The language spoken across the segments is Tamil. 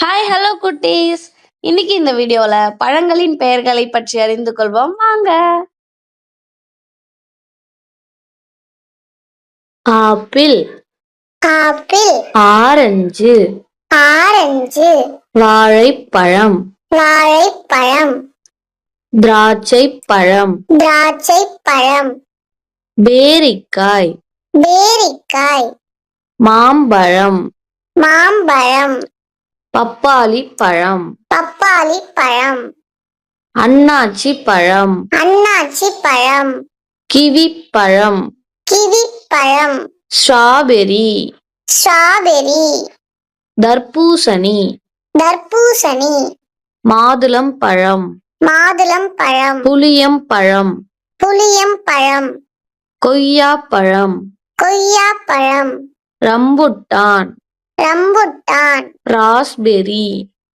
ஹாய் ஹலோ குட்டீஸ். இன்னைக்கு இந்த வீடியோல பழங்களின் பெயர்களை பற்றி அறிந்து கொள்வோம் வாங்க. ஆப்பிள், ஆப்பிள், ஆரஞ்சு, ஆரஞ்சு, வாழைப்பழம், வாழைப்பழம், திராட்சைப்பழம், திராட்சைப்பழம், பேரிக்காய், பேரிக்காய், மாம்பழம், மாம்பழம், பப்பாளி பழம், பப்பாளி பழம், அன்னாச்சி பழம், அன்னாச்சி பழம், கிவி பழம், கிவி பழம், ஸ்ட்ராபெரி, ஸ்ட்ராபெரி, தர்பூசணி, தர்பூசணி, மாதுளம் பழம், மாதுளம் பழம், புளியம் பழம், புளியம் பழம், கொய்யா பழம், கொய்யா பழம், rambutan, rambutan, raspberry,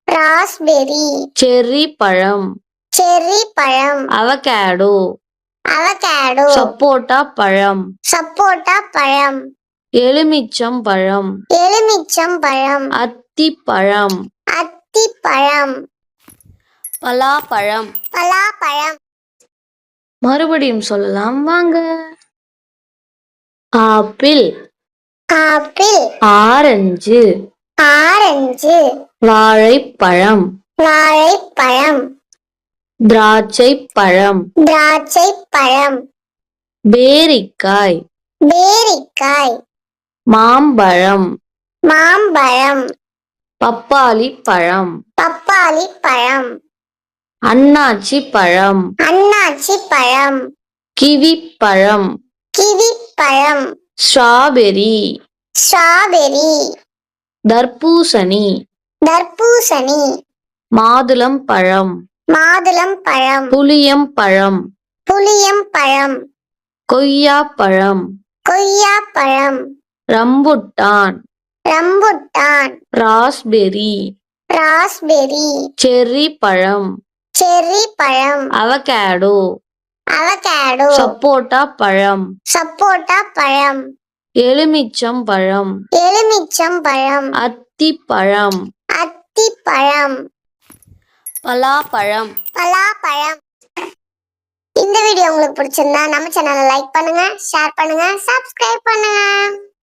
raspberry, cherry பழம், செர்ரி பழம், அவகேடோ, அவகேடோ, சப்போட்டா பழம், சப்போட்டா பழம், எலுமிச்சம் பழம், எலுமிச்சம் பழம், அத்திப்பழம், அத்திப்பழம், பலாப்பழம். பலாப்பழம். மறுபடியும் சொல்லலாம் வாங்க. ஆப்பிள், ஆப்பிள், ஆரஞ்சு, ஆரஞ்சு, வாழைப்பழம், வாழைப்பழம், திராட்சைப்பழம், திராட்சைப்பழம், பேரிக்காய், பேரிக்காய், மாம்பழம், மாம்பழம், பப்பாளி பழம், பப்பாளி பழம், அன்னாச்சி பழம், அன்னாச்சி பழம், கிவி பழம், கிவி பழம், ஸ்ட்ராபெரி, ஸ்ட்ராபெரி, தர்பூசணி, தர்பூசணி, மாதுளம் பழம், மாதுளம் பழம், புளியம் பழம், புளியம் பழம், கொய்யா பழம், கொய்யா பழம், rambutan, rambutan, raspberry, raspberry, cherry பழம், செர்ரி பழம், அவகேடோ, அவகேடோ, சப்போட்டா பழம், சப்போட்டா பழம், எலுமிச்சம் பழம், எலுமிச்சம் பழம், அத்திப்பழம், அத்திப்பழம், பலாப்பழம். பலாப்பழம். இந்த வீடியோ உங்களுக்கு பிடிச்சிருந்தா நம்ம சேனலை லைக் பண்ணுங்க, ஷேர் பண்ணுங்க, சப்ஸ்கிரைப் பண்ணுங்க.